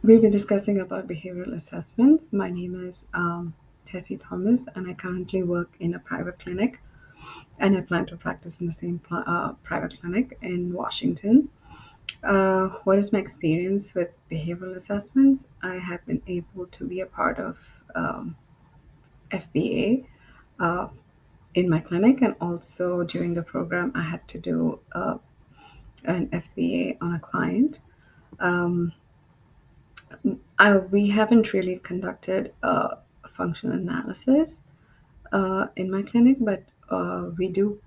We'll be discussing about behavioral assessments. My name is Tessie Thomas, and I currently work in a private clinic, and I plan to practice in the same private clinic in Washington. What is my experience with behavioral assessments? I have been able to be a part of FBA in my clinic, and also during the program, I had to do an FBA on a client. Um, we haven't really conducted a functional analysis in my clinic, but we do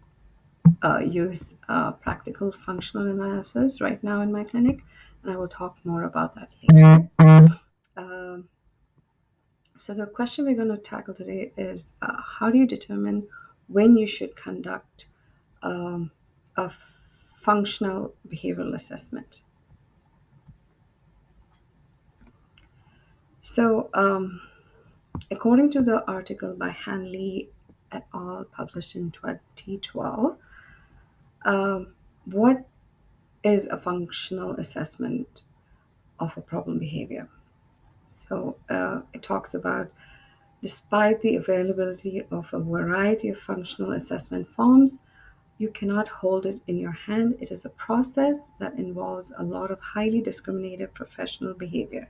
use practical functional analysis right now in my clinic, and I will talk more about that later. Um, so, the question we're going to tackle today is how do you determine when you should conduct um, a functional behavioral assessment? So, according to the article by Hanley et al., published in 2012, what is a functional assessment of a problem behavior? So it talks about despite the availability of a variety of functional assessment forms, you cannot hold it in your hand. It is a process that involves a lot of highly discriminated professional behavior.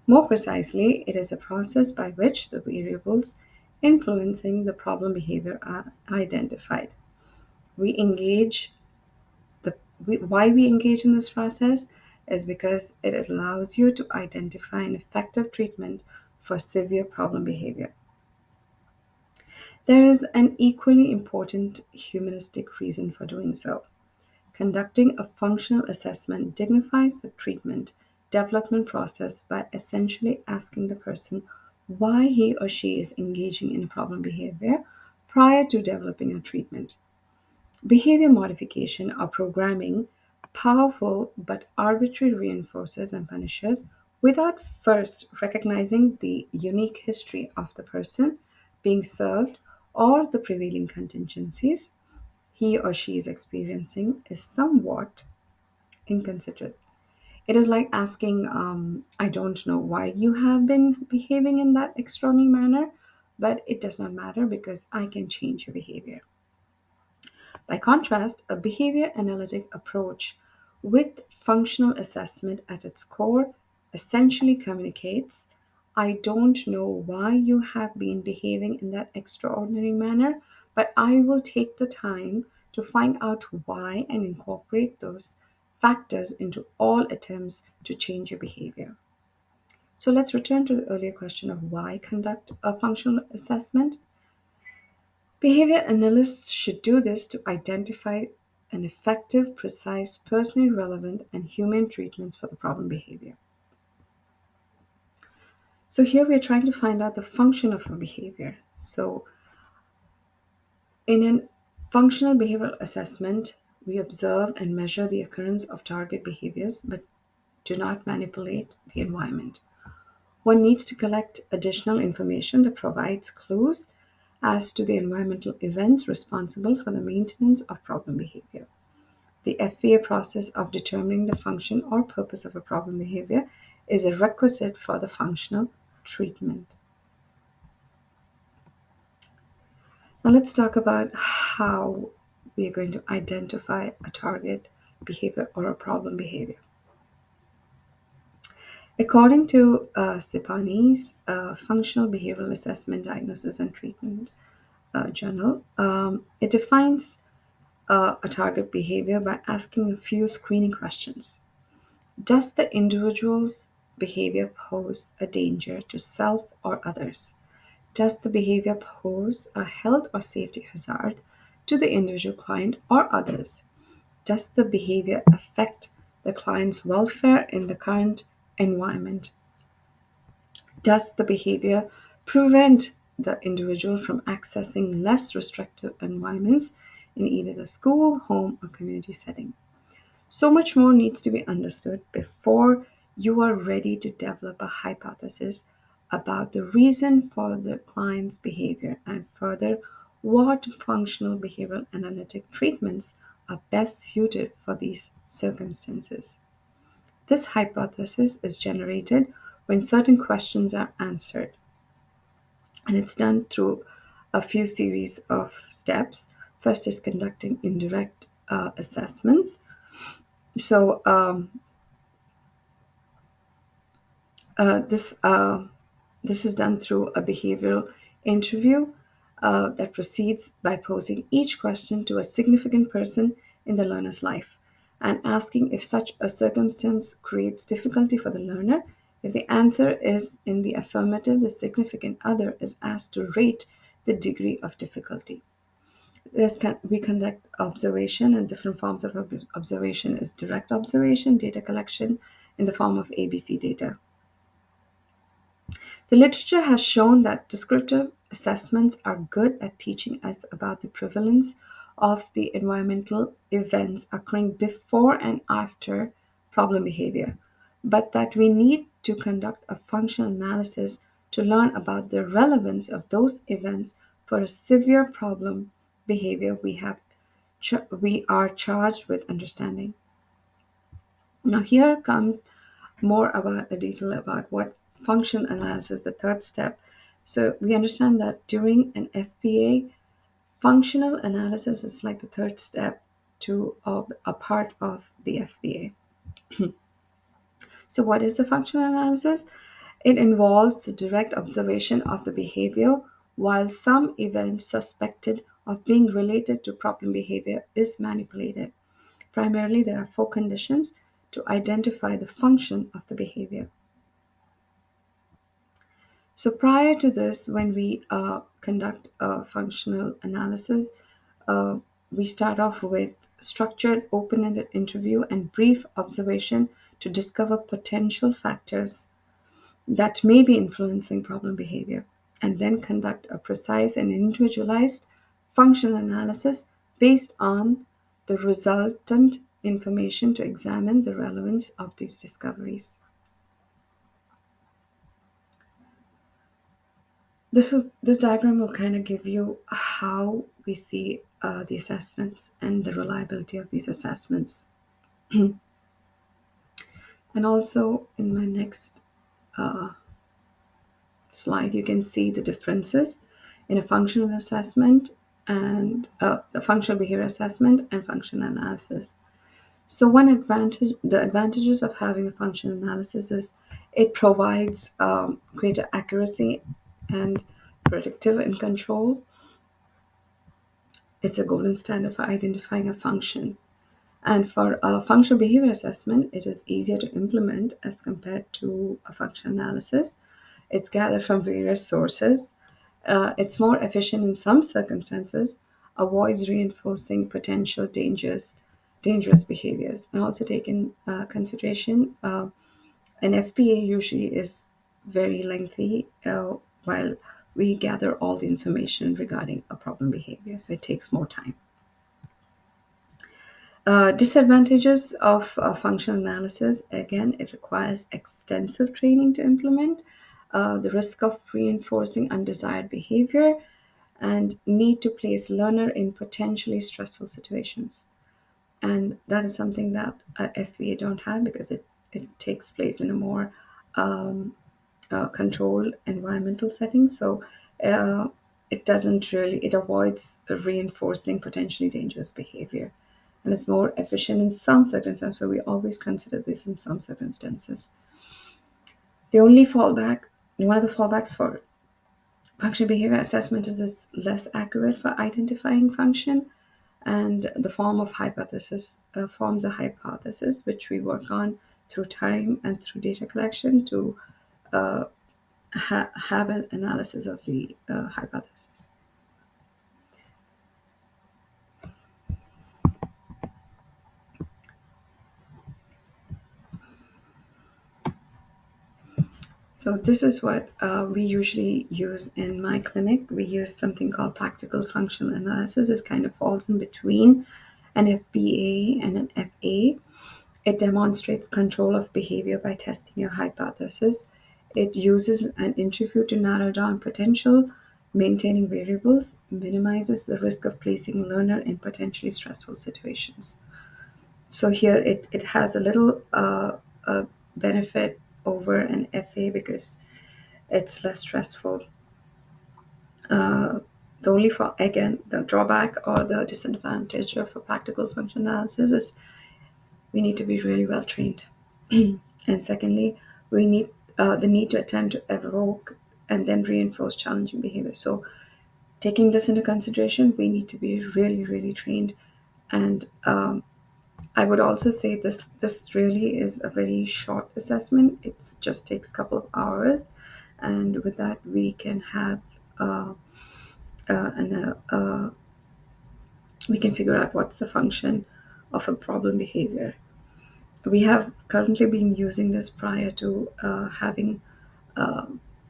More precisely, it is a process by which the variables influencing the problem behavior are identified. We engage why we engage in this process is because it allows you to identify an effective treatment for severe problem behavior. There is an equally important humanistic reason for doing so. Conducting a functional assessment dignifies the treatment development process by essentially asking the person why he or she is engaging in a problem behavior prior to developing a treatment. Behavior modification or programming powerful but arbitrary reinforcers and punishes without first recognizing the unique history of the person being served or the prevailing contingencies he or she is experiencing is somewhat inconsiderate. It is like asking, I don't know why you have been behaving in that extraordinary manner, but it does not matter because I can change your behavior. By contrast, a behavior analytic approach with functional assessment at its core essentially communicates I don't know why you have been behaving in that extraordinary manner, but I will take the time to find out why and incorporate those factors into all attempts to change your behavior. So let's return to the earlier question of why conduct a functional assessment. Behavior analysts should do this to identify an effective, precise, personally relevant, and humane treatments for the problem behavior. So here we are trying to find out the function of a behavior. So in a functional behavioral assessment, we observe and measure the occurrence of target behaviors but do not manipulate the environment. One needs to collect additional information that provides clues as to the environmental events responsible for the maintenance of problem behavior. The FBA process of determining the function or purpose of a problem behavior is a requisite for the functional treatment. Now, let's talk about how we are going to identify a target behavior or a problem behavior. According to Sipani's Functional Behavioral Assessment, Diagnosis, and Treatment journal, it defines a target behavior by asking a few screening questions. Does the individual's behavior pose a danger to self or others? Does the behavior pose a health or safety hazard to the individual client or others? Does the behavior affect the client's welfare in the current environment? Does the behavior prevent the individual from accessing less restrictive environments in either the school, home, or community setting? So much more needs to be understood before you are ready to develop a hypothesis about the reason for the client's behavior and further what functional behavioral analytic treatments are best suited for these circumstances. This hypothesis is generated when certain questions are answered, and it's done through a few series of steps. First is conducting indirect assessments. So uh, this uh, this is done through a behavioral interview that proceeds by posing each question to a significant person in the learner's life and asking if such a circumstance creates difficulty for the learner. If the answer is in the affirmative, the significant other is asked to rate the degree of difficulty. We conduct observation, and different forms of observation is direct observation, data collection in the form of ABC data. The literature has shown that descriptive assessments are good at teaching us about the prevalence of the environmental events occurring before and after problem behavior, but that we need to conduct a functional analysis to learn about the relevance of those events for a severe problem behavior we are charged with understanding. Now, here comes more about a detail about what function analysis, the third step. So we understand that during an FPA, functional analysis is like the third step to a part of the FPA. So what is the functional analysis? It involves the direct observation of the behavior while some event suspected of being related to problem behavior is manipulated. Primarily, there are four conditions to identify the function of the behavior. So prior to this, when we conduct a functional analysis, uh, we start off with structured, open-ended interview and brief observation to discover potential factors that may be influencing problem behavior, and then conduct a precise and individualized functional analysis based on the resultant information to examine the relevance of these discoveries. This diagram will kind of give you how we see the assessments and the reliability of these assessments. And also in my next uh, slide, you can see the differences in a functional assessment and a functional behavior assessment and functional analysis. So the advantages of having a functional analysis is it provides greater accuracy and predictive and control. It's a golden standard for identifying a function. And for a functional behavior assessment, it is easier to implement as compared to a functional analysis. It's gathered from various sources. It's more efficient in some circumstances, avoids reinforcing potential dangerous behaviors, and also take in consideration an FPA usually is very lengthy while we gather all the information regarding a problem behavior, so it takes more time. Disadvantages of functional analysis, again, it requires extensive training to implement, the risk of reinforcing undesired behavior, and need to place learner in potentially stressful situations. And that is something that FBA don't have because it takes place in a more controlled environmental setting. So uh, it avoids reinforcing potentially dangerous behavior. And it's more efficient in some circumstances. So we always consider this in some circumstances. The only fallback, one of the fallbacks for functional behavior assessment is it's less accurate for identifying function, and the forms a hypothesis which we work on through time and through data collection to uh, have an analysis of the hypothesis. So this is what we usually use in my clinic. We use something called practical functional analysis. It kind of falls in between an FBA and an FA. It demonstrates control of behavior by testing your hypothesis. It uses an interview to narrow down potential, maintaining variables, minimizes the risk of placing learner in potentially stressful situations. So here it has a little benefit over an FA because it's less stressful. Uh, the only for again the drawback or the disadvantage of a practical function analysis is we need to be really well trained, and secondly, we need the need to attempt to evoke and then reinforce challenging behavior. So, taking this into consideration, we need to be really, really trained. And I would also say this really is a very short assessment. It just takes a couple of hours, and with that, we can have an we can figure out what's the function of a problem behavior. We have currently been using this prior to having uh,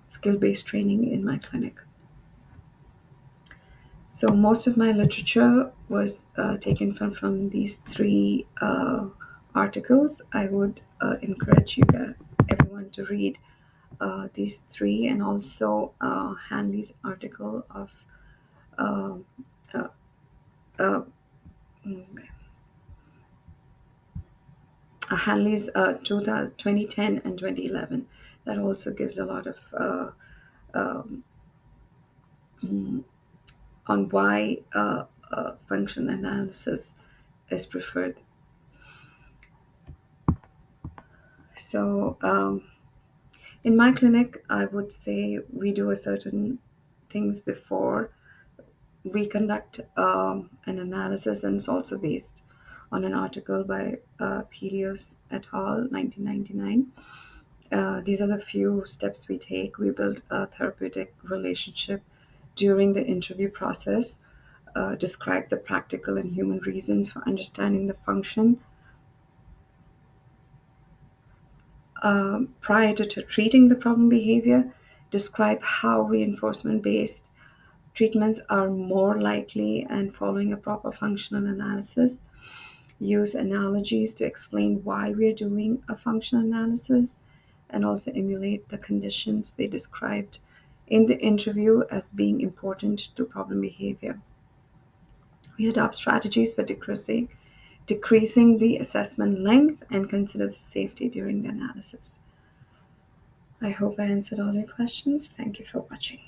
skill-based training in my clinic. So most of my literature was taken from these three articles. I would encourage everyone to read these three, and also Hanley's article of uh, uh, uh, mm, Hanley's 2010 and 2011. That also gives a lot of um, mm, on why function analysis is preferred. So, in my clinic, I would say we do a certain things before we conduct an analysis, and it's also based on an article by Pelios et al. 1999. These are the few steps we take. We build a therapeutic relationship during the interview process, describe the practical and human reasons for understanding the function. Prior to treating the problem behavior, describe how reinforcement based treatments are more likely, and following a proper functional analysis. Use analogies to explain why we're doing a functional analysis, and also emulate the conditions they described in the interview as being important to problem behavior. We adopt strategies for decreasing the assessment length and consider safety during the analysis. I hope I answered all your questions. Thank you for watching.